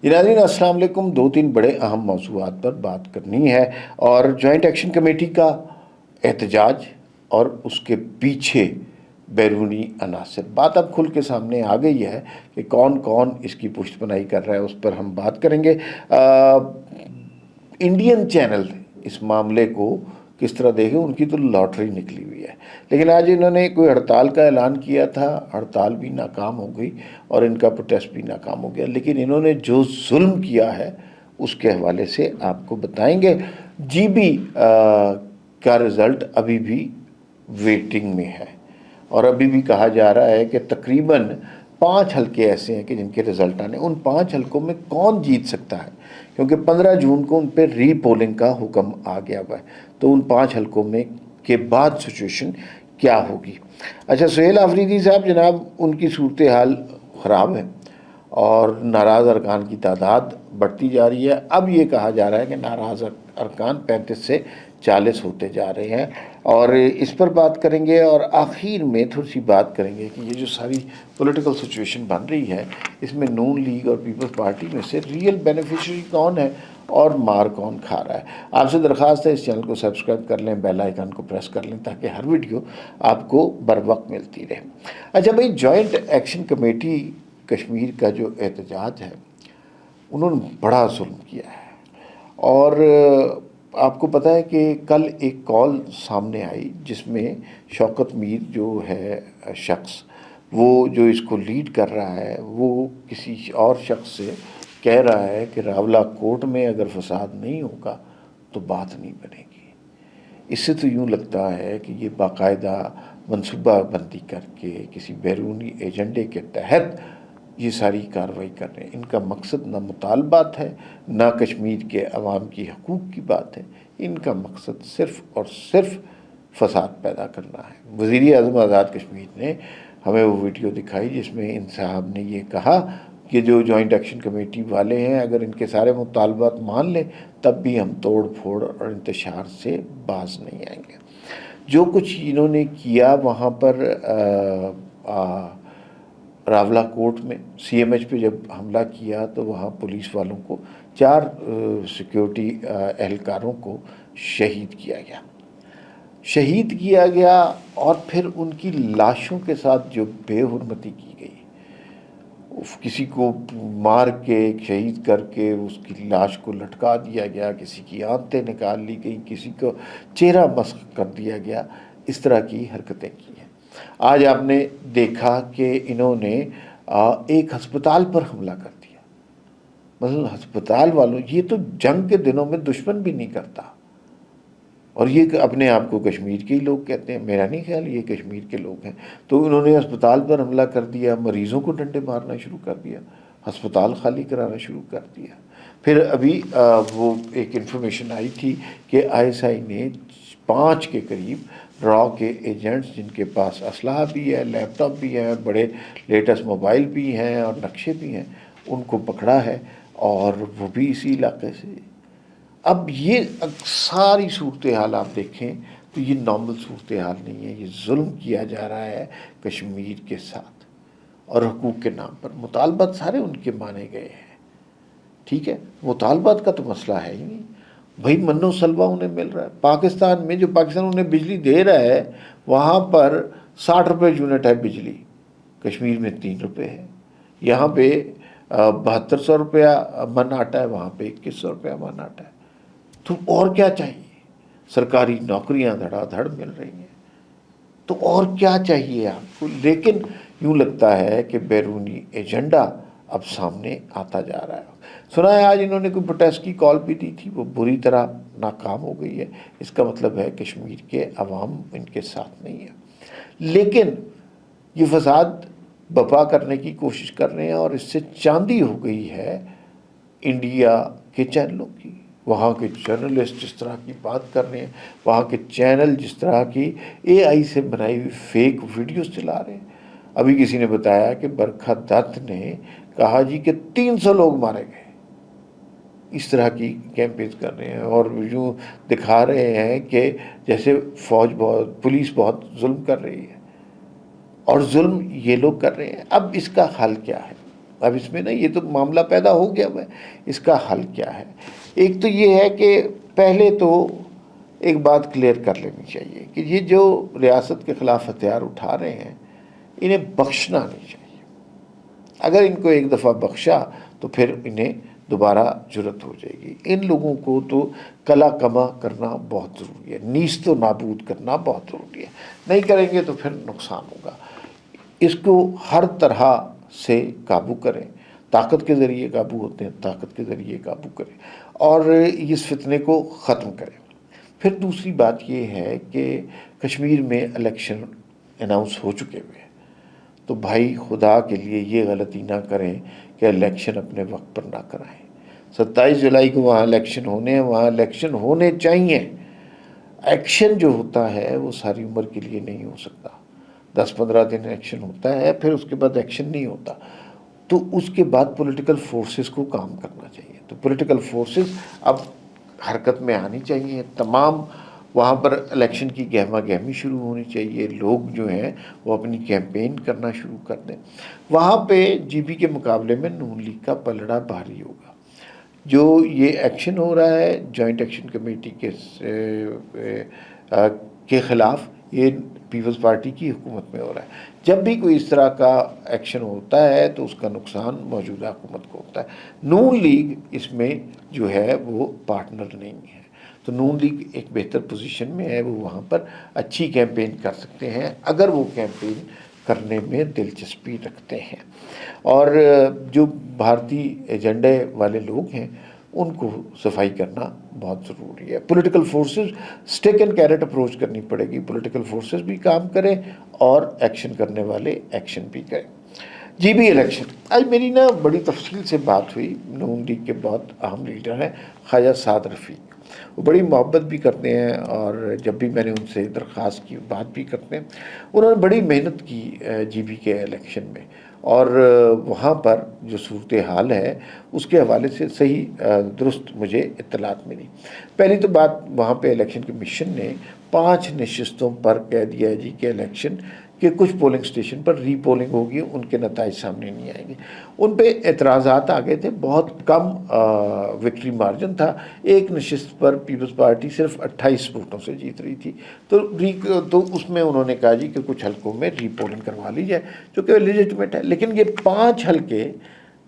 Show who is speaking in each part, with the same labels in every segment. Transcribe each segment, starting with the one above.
Speaker 1: ناظرین السلام علیکم، دو تین بڑے اہم موضوعات پر بات کرنی ہے اور جوائنٹ ایکشن کمیٹی کا احتجاج اور اس کے پیچھے بیرونی عناصر، بات اب کھل کے سامنے آ گئی ہے کہ کون کون اس کی پشت پناہی کر رہا ہے، اس پر ہم بات کریں گے۔ انڈین چینل اس معاملے کو کس طرح دیکھیں، ان کی تو لاٹری نکلی ہوئی ہے، لیکن آج انہوں نے کوئی ہڑتال کا اعلان کیا تھا، ہڑتال بھی ناکام ہو گئی اور ان کا پروٹیسٹ بھی ناکام ہو گیا، لیکن انہوں نے جو ظلم کیا ہے اس کے حوالے سے آپ کو بتائیں گے۔ جی بی کا رزلٹ ابھی بھی ویٹنگ میں ہے اور ابھی بھی کہا جا رہا ہے کہ تقریباً 5 حلقے ایسے ہیں کہ جن کے رزلٹ آنے، ان 5 حلقوں میں کون جیت سکتا ہے، کیونکہ 15 جون کو ان پہ ری پولنگ کا حکم آ گیا ہوا ہے، تو ان 5 حلقوں میں کے بعد سچویشن کیا ہوگی۔ اچھا سہیل آفریدی صاحب، جناب ان کی صورتحال خراب ہے اور ناراض ارکان کی تعداد بڑھتی جا رہی ہے۔ اب یہ کہا جا رہا ہے کہ ناراض ارکان 35 سے 40 ہوتے جا رہے ہیں، اور اس پر بات کریں گے، اور آخر میں تھوڑی سی بات کریں گے کہ یہ جو ساری پولیٹیکل سچویشن بن رہی ہے، اس میں نون لیگ اور پیپلز پارٹی میں سے ریئل بینیفیشری کون ہے اور مار کون کھا رہا ہے۔ آپ سے درخواست ہے اس چینل کو سبسکرائب کر لیں، بیل آئیکن کو پریس کر لیں تاکہ ہر ویڈیو آپ کو بر وقت ملتی رہے۔ اچھا بھائی، جوائنٹ ایکشن کمیٹی کشمیر کا جو احتجاج ہے، انہوں نے بڑا ظلم کیا ہے، اور آپ کو پتہ ہے کہ کل ایک کال سامنے آئی جس میں شوکت میر جو ہے شخص، وہ جو اس کو لیڈ کر رہا ہے، وہ کسی اور شخص سے کہہ رہا ہے کہ راولہ کوٹ میں اگر فساد نہیں ہوگا تو بات نہیں بنے گی۔ اس سے تو یوں لگتا ہے کہ یہ باقاعدہ منصوبہ بندی کر کے کسی بیرونی ایجنڈے کے تحت یہ ساری کارروائی کر رہے ہیں۔ ان کا مقصد نہ مطالبات ہے، نہ کشمیر کے عوام کی حقوق کی بات ہے، ان کا مقصد صرف اور صرف فساد پیدا کرنا ہے۔ وزیر اعظم آزاد کشمیر نے ہمیں وہ ویڈیو دکھائی جس میں ان صاحب نے یہ کہا کہ جو جوائنٹ ایکشن کمیٹی والے ہیں، اگر ان کے سارے مطالبات مان لیں تب بھی ہم توڑ پھوڑ اور انتشار سے باز نہیں آئیں گے۔ جو کچھ انہوں نے کیا وہاں پر راولہ کوٹ میں سی ایم ایچ پہ جب حملہ کیا تو وہاں پولیس والوں کو 4 سیکیورٹی اہلکاروں کو شہید کیا گیا اور پھر ان کی لاشوں کے ساتھ جو بے حرمتی کی گئی، کسی کو مار کے شہید کر کے اس کی لاش کو لٹکا دیا گیا، کسی کی آنتیں نکال لی گئی، کسی کو چہرہ مسخ کر دیا گیا، اس طرح کی حرکتیں کی ہیں۔ آج آپ نے دیکھا کہ انہوں نے ایک ہسپتال پر حملہ کر دیا۔ مثلا ہسپتال والوں، یہ تو جنگ کے دنوں میں دشمن بھی نہیں کرتا، اور یہ اپنے آپ کو کشمیر کے ہی لوگ کہتے ہیں، میرا نہیں خیال یہ کشمیر کے لوگ ہیں۔ تو انہوں نے ہسپتال پر حملہ کر دیا، مریضوں کو ڈنڈے مارنا شروع کر دیا، ہسپتال خالی کرانا شروع کر دیا۔ پھر ابھی وہ ایک انفارمیشن آئی تھی کہ ISI نے 5 کے قریب را کے ایجنٹس، جن کے پاس اسلحہ بھی ہے، لیپ ٹاپ بھی ہے، بڑے لیٹسٹ موبائل بھی ہیں اور نقشے بھی ہیں، ان کو پکڑا ہے، اور وہ بھی اسی علاقے سے۔ اب یہ ساری صورتحال آپ دیکھیں تو یہ نارمل صورتحال نہیں ہے، یہ ظلم کیا جا رہا ہے کشمیر کے ساتھ، اور حقوق کے نام پر مطالبات سارے ان کے مانے گئے ہیں۔ ٹھیک ہے، مطالبات کا تو مسئلہ ہے ہی نہیں، بھائی من و سلوہ انہیں مل رہا ہے۔ پاکستان میں جو پاکستان انہیں بجلی دے رہا ہے، وہاں پر 60 روپے یونٹ ہے بجلی، کشمیر میں 3 روپے ہے۔ یہاں پہ 7200 روپیہ من آتا ہے، وہاں پہ 2100 روپیہ من آتا ہے۔ تو اور کیا چاہیے؟ سرکاری نوکریاں دھڑا دھڑ مل رہی ہیں، تو اور کیا چاہیے آپ کو؟ لیکن یوں لگتا ہے کہ بیرونی ایجنڈا اب سامنے آتا جا رہا ہے۔ سنا ہے آج انہوں نے کوئی پروٹیسٹ کی کال بھی دی تھی، وہ بری طرح ناکام ہو گئی ہے۔ اس کا مطلب ہے کشمیر کے عوام ان کے ساتھ نہیں ہے، لیکن یہ فساد بپا کرنے کی کوشش کر رہے ہیں، اور اس سے چاندی ہو گئی ہے انڈیا کے چینلوں کی۔ وہاں کے جرنلسٹ جس طرح کی بات کر رہے ہیں، وہاں کے چینل جس طرح کی AI سے بنائی ہوئی فیک ویڈیوز چلا رہے ہیں۔ ابھی کسی نے بتایا کہ برکھا دت نے کہا جی کہ 300 لوگ مارے گئے، اس طرح کی کیمپینز کر رہے ہیں، اور یوں دکھا رہے ہیں کہ جیسے پولیس بہت ظلم کر رہی ہے، اور ظلم یہ لوگ کر رہے ہیں۔ اب اس کا حل کیا ہے؟ اب اس میں نا یہ تو معاملہ پیدا ہو گیا ہے، اس کا حل کیا ہے؟ ایک تو یہ ہے کہ پہلے تو ایک بات کلیئر کر لینی چاہیے کہ یہ جو ریاست کے خلاف ہتھیار اٹھا رہے ہیں انہیں بخشنا نہیں چاہیے۔ اگر ان کو ایک دفعہ بخشا تو پھر انہیں دوبارہ جرت ہو جائے گی۔ ان لوگوں کو تو کلا کما کرنا بہت ضروری ہے، نیست و نابود کرنا بہت ضروری ہے، نہیں کریں گے تو پھر نقصان ہوگا۔ اس کو ہر طرح سے قابو کریں، طاقت کے ذریعے قابو ہوتے ہیں، طاقت کے ذریعے قابو کریں اور اس فتنے کو ختم کریں۔ پھر دوسری بات یہ ہے کہ کشمیر میں الیکشن اناؤنس ہو چکے ہوئے ہیں، تو بھائی خدا کے لیے یہ غلطی نہ کریں کہ الیکشن اپنے وقت پر نہ کرائیں۔ 27 جولائی کو وہاں الیکشن ہونے ہیں، وہاں الیکشن ہونے چاہیے۔ ایکشن جو ہوتا ہے وہ ساری عمر کے لیے نہیں ہو سکتا، 10-15 دن ایکشن ہوتا ہے، پھر اس کے بعد ایکشن نہیں ہوتا، تو اس کے بعد پولیٹیکل فورسز کو کام کرنا چاہیے۔ تو پولیٹیکل فورسز اب حرکت میں آنی چاہیے، تمام وہاں پر الیکشن کی گہما گہمی شروع ہونی چاہیے، لوگ جو ہیں وہ اپنی کیمپین کرنا شروع کر دیں۔ وہاں پہ جی بی کے مقابلے میں نون لیگ کا پلڑا بھاری ہوگا۔ جو یہ ایکشن ہو رہا ہے جوائنٹ ایکشن کمیٹی کے خلاف، یہ پیپلز پارٹی کی حکومت میں ہو رہا ہے۔ جب بھی کوئی اس طرح کا ایکشن ہوتا ہے تو اس کا نقصان موجودہ حکومت کو ہوتا ہے۔ نون لیگ اس میں جو ہے وہ پارٹنر نہیں ہے، تو نون لیگ ایک بہتر پوزیشن میں ہے، وہ وہاں پر اچھی کیمپین کر سکتے ہیں اگر وہ کیمپین کرنے میں دلچسپی رکھتے ہیں۔ اور جو بھارتی ایجنڈے والے لوگ ہیں ان کو صفائی کرنا بہت ضروری ہے۔ Political forces stick and carrot approach کرنی پڑے گی، پولیٹیکل فورسز بھی کام کریں اور ایکشن کرنے والے ایکشن بھی کریں۔ جی بی الیکشن، آج میری نا بڑی تفصیل سے بات ہوئی، نون لیگ کے بہت اہم لیڈر ہیں خواجہ سعد رفیق، وہ بڑی محبت بھی کرتے ہیں اور جب بھی میں نے ان سے درخواست کی بات بھی کرتے ہیں۔ انہوں نے بڑی محنت کی جی بی کے الیکشن میں، اور وہاں پر جو صورتحال ہے اس کے حوالے سے صحیح درست مجھے اطلاعات ملی۔ پہلی تو بات، وہاں پہ الیکشن کمیشن نے 5 نشستوں پر کہہ دیا ہے جی کہ الیکشن کہ کچھ پولنگ سٹیشن پر ری پولنگ ہوگی، ان کے نتائج سامنے نہیں آئیں گے۔ ان پہ اعتراضات آ گئے تھے، بہت کم وکٹری مارجن تھا، ایک نشست پر پیپلز پارٹی صرف 28 ووٹوں سے جیت رہی تھی، تو اس میں انہوں نے کہا جی کہ کچھ حلقوں میں ری پولنگ کروا لی جائے، جو کہ لیجٹمیٹ ہے۔ لیکن یہ 5 حلقے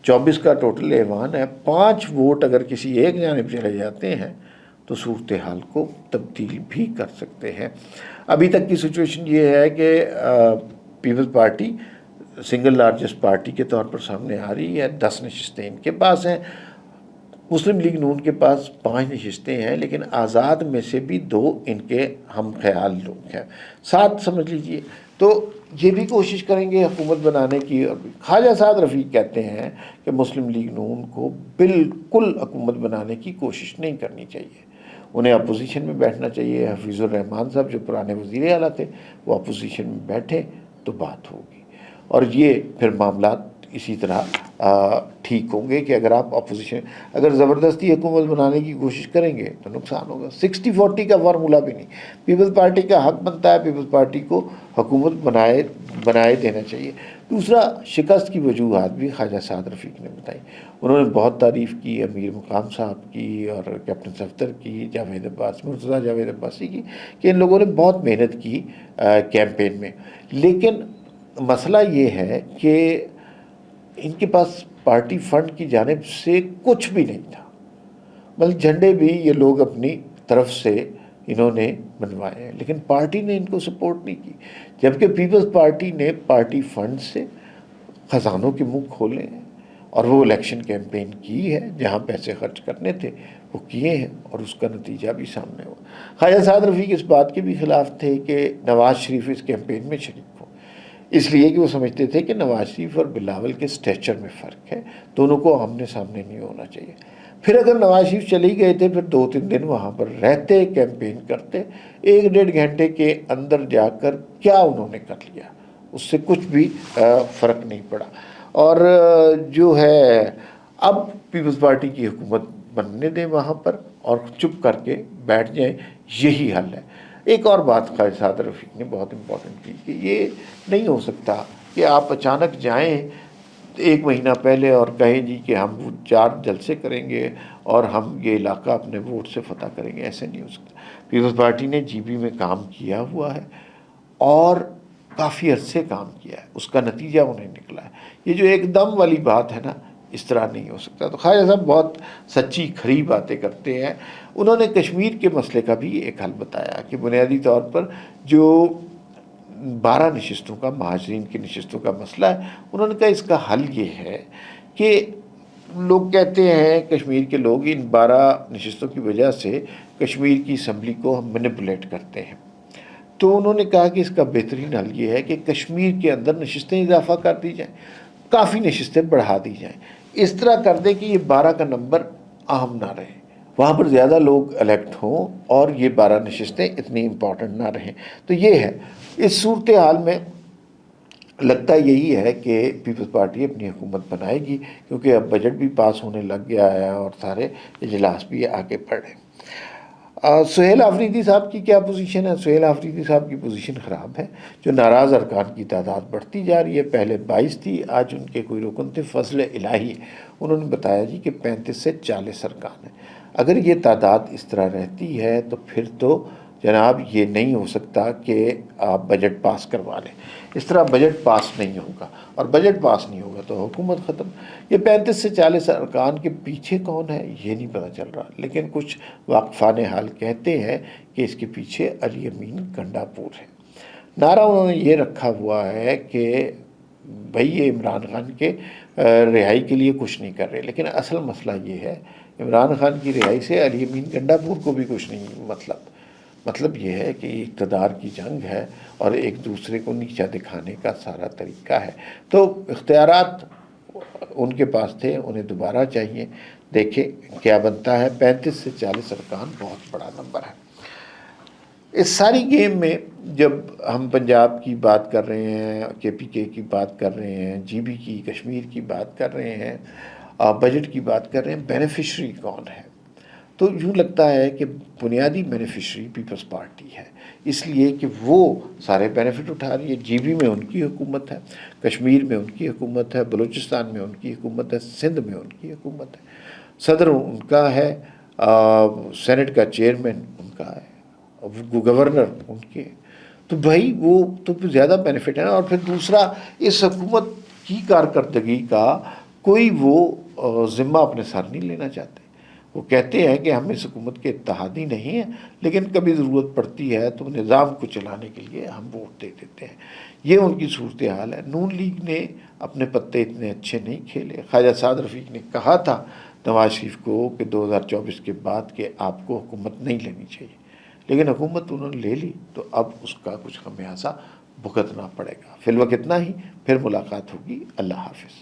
Speaker 1: 24 کا ٹوٹل ایوان ہے، 5 ووٹ اگر کسی ایک جانب چلے جاتے ہیں تو صورتحال کو تبدیل بھی کر سکتے ہیں۔ ابھی تک کی سچویشن یہ ہے کہ Peoples Party single largest party کے طور پر سامنے آ رہی ہے، 10 نشستیں ان کے پاس ہیں، مسلم لیگ نون کے پاس 5 نشستیں ہیں، لیکن آزاد میں سے بھی 2 ان کے ہم خیال لوگ ہیں، 7 سمجھ لیجئے۔ تو یہ بھی کوشش کریں گے حکومت بنانے کی۔ اور خواجہ سعد رفیق کہتے ہیں کہ مسلم لیگ نون کو بالکل حکومت بنانے کی کوشش نہیں کرنی چاہیے، انہیں اپوزیشن میں بیٹھنا چاہیے۔ حفیظ الرحمان صاحب جو پرانے وزیر اعلیٰ تھے وہ اپوزیشن میں بیٹھے تو بات ہوگی، اور یہ پھر معاملات اسی طرح ٹھیک ہوں گے کہ اگر آپ اپوزیشن اگر زبردستی حکومت بنانے کی کوشش کریں گے تو نقصان ہوگا۔ 60-40 کا فارمولا بھی نہیں، پیپلز پارٹی کا حق بنتا ہے پیپلز پارٹی کو حکومت بنائے دینا چاہیے۔ دوسرا، شکست کی وجوہات بھی خواجہ سعد رفیق نے بتائی، انہوں نے بہت تعریف کی امیر مقام صاحب کی اور کیپٹن صفدر کی، جاوید عباس، مرتضیٰ جاوید عباسی کی، کہ ان لوگوں نے بہت محنت کی کیمپین میں۔ لیکن مسئلہ یہ ہے کہ ان کے پاس پارٹی فنڈ کی جانب سے کچھ بھی نہیں تھا، بلکہ جھنڈے بھی یہ لوگ اپنی طرف سے انہوں نے بنوائے ہیں، لیکن پارٹی نے ان کو سپورٹ نہیں کی، جبکہ پیپلز پارٹی نے پارٹی فنڈ سے خزانوں کے منہ کھولے ہیں اور وہ الیکشن کیمپین کی ہے، جہاں پیسے خرچ کرنے تھے وہ کیے ہیں، اور اس کا نتیجہ بھی سامنے ہوا۔ خواجہ سعد رفیق اس بات کے بھی خلاف تھے کہ نواز شریف اس کیمپین میں شریک ہو، اس لیے کہ وہ سمجھتے تھے کہ نواز شریف اور بلاول کے سٹیچر میں فرق ہے، دونوں کو آمنے سامنے نہیں ہونا چاہیے۔ پھر اگر نواز شریف چلی گئے تھے، پھر 2-3 دن وہاں پر رہتے، کیمپین کرتے، 1-1.5 گھنٹے کے اندر جا کر کیا انہوں نے کر لیا، اس سے کچھ بھی فرق نہیں پڑا۔ اور جو ہے اب پیپلز پارٹی کی حکومت بننے دیں وہاں پر اور چپ کر کے بیٹھ جائیں، یہی حل ہے۔ ایک اور بات خواجہ سعد رفیق نے بہت امپورٹنٹ کی کہ یہ نہیں ہو سکتا کہ آپ اچانک جائیں ایک مہینہ پہلے اور کہیں جی کہ ہم وہ 4 جلسے کریں گے اور ہم یہ علاقہ اپنے ووٹ سے فتح کریں گے، ایسے نہیں ہو سکتا۔ پیپلز پارٹی نے جی بی میں کام کیا ہوا ہے اور کافی عرصے کام کیا ہے، اس کا نتیجہ انہیں نکلا ہے۔ یہ جو ایک دم والی بات ہے نا، اس طرح نہیں ہو سکتا۔ تو خواجہ صاحب بہت سچی کھری باتیں کرتے ہیں۔ انہوں نے کشمیر کے مسئلے کا بھی ایک حل بتایا کہ بنیادی طور پر جو 12 نشستوں کا، مہاجرین کی نشستوں کا مسئلہ ہے، انہوں نے کہا اس کا حل یہ ہے کہ لوگ کہتے ہیں، کشمیر کے لوگ، ان 12 نشستوں کی وجہ سے کشمیر کی اسمبلی کو ہم مینپولیٹ کرتے ہیں۔ تو انہوں نے کہا کہ اس کا بہترین حل یہ ہے کہ کشمیر کے اندر نشستیں اضافہ کر دی جائیں، کافی نشستیں بڑھا دی جائیں، اس طرح کر دیں کہ یہ 12 کا نمبر اہم نہ رہے، وہاں پر زیادہ لوگ الیکٹ ہوں اور یہ 12 نشستیں اتنی امپورٹنٹ نہ رہیں۔ تو یہ ہے، اس صورتحال میں لگتا یہی ہے کہ پیپلز پارٹی اپنی حکومت بنائے گی، کیونکہ اب بجٹ بھی پاس ہونے لگ گیا ہے اور سارے اجلاس بھی آگے بڑھ رہے ہیں۔ سہیل آفریدی صاحب کی کیا پوزیشن ہے؟ سہیل آفریدی صاحب کی پوزیشن خراب ہے۔ جو ناراض ارکان کی تعداد بڑھتی جا رہی ہے، پہلے 22 تھی، آج ان کے کوئی رکن تھے، فضل الہی، انہوں نے بتایا جی کہ 35 سے 40 ارکان ہیں۔ اگر یہ تعداد اس طرح رہتی ہے تو پھر تو جناب یہ نہیں ہو سکتا کہ آپ بجٹ پاس کروا لیں، اس طرح بجٹ پاس نہیں ہوگا، اور بجٹ پاس نہیں ہوگا تو حکومت ختم۔ یہ 35 سے 40 ارکان کے پیچھے کون ہے یہ نہیں پتہ چل رہا، لیکن کچھ واقفان حال کہتے ہیں کہ اس کے پیچھے علی امین گنڈا پور ہے۔ نعرہ انہوں نے یہ رکھا ہوا ہے کہ بھئی یہ عمران خان کے رہائی کے لیے کچھ نہیں کر رہے، لیکن اصل مسئلہ یہ ہے عمران خان کی رہائی سے علی امین گنڈا پور کو بھی کچھ نہیں مطلب یہ ہے کہ اقتدار کی جنگ ہے اور ایک دوسرے کو نیچا دکھانے کا سارا طریقہ ہے۔ تو اختیارات ان کے پاس تھے، انہیں دوبارہ چاہیے، دیکھیں کیا بنتا ہے۔ 35 سے 40 ارکان بہت بڑا نمبر ہے۔ اس ساری گیم میں جب ہم پنجاب کی بات کر رہے ہیں، کے پی کے کی بات کر رہے ہیں، جی بی کی، کشمیر کی بات کر رہے ہیں، بجٹ کی بات کر رہے ہیں، بینیفیشری کون ہے؟ تو یوں لگتا ہے کہ بنیادی بینیفیشری پیپلز پارٹی ہے، اس لیے کہ وہ سارے بینیفٹ اٹھا رہی ہے۔ جی بی میں ان کی حکومت ہے، کشمیر میں ان کی حکومت ہے، بلوچستان میں ان کی حکومت ہے، سندھ میں ان کی حکومت ہے، صدر ان کا ہے، سینٹ کا چیئرمین ان کا ہے، گورنر ان کے، تو بھائی وہ تو زیادہ بینیفٹ ہے نا۔ اور پھر دوسرا، اس حکومت کی کارکردگی کا کوئی وہ ذمہ اپنے سر نہیں لینا چاہتے۔ وہ کہتے ہیں کہ ہم اس حکومت کے اتحادی نہیں ہیں، لیکن کبھی ضرورت پڑتی ہے تو نظام کو چلانے کے لیے ہم ووٹ دے دیتے ہیں۔ یہ ان کی صورتحال ہے۔ نون لیگ نے اپنے پتے اتنے اچھے نہیں کھیلے۔ خواجہ سعد رفیق نے کہا تھا نواز شریف کو کہ 2024 کے بعد کہ آپ کو حکومت نہیں لینی چاہیے، لیکن حکومت انہوں نے لے لی، تو اب اس کا کچھ خمیازہ بھگتنا پڑے گا۔ فی الوقت اتنا ہی، پھر ملاقات ہوگی۔ اللہ حافظ۔